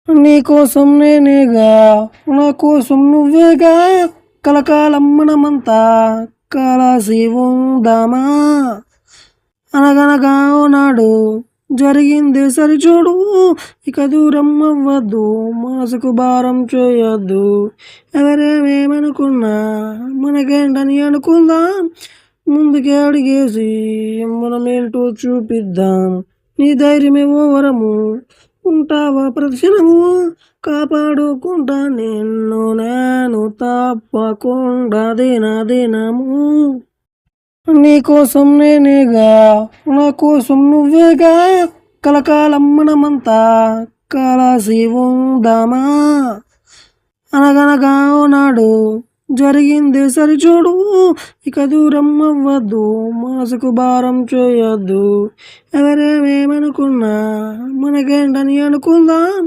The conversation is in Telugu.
నీకోసం నేనేగా నా కోసం నువ్వేగా కలకాలం మనమంతా కలసి ఉందామా అనగనగా ఓనాడు జరిగింది సరిచూడు ఇక దూరం అవ్వద్దు మనసుకు భారం చేయొద్దు ఎవరేమేమనుకున్నా మనకేంటని అనుకుందాం ముందుకే అడిగేసి మనమేంటో చూపిద్దాం నీ ధైర్యమేమో వరము ఉంటావా ప్రతిక్షణము కాపాడుకుంటా నేను తప్పకుండా దినము నీకోసం నేనేగా నా కోసం నువ్వేగా కలకాలం మనమంతా కలసి ఉందామా అనగనగా ఓనాడు జరిగింది సరిచూడు ఇక దూరం అవ్వద్దు మనసుకు భారం చేయొద్దు ఎవరేమేమనుకున్నా మనకేంటని అనుకుందాం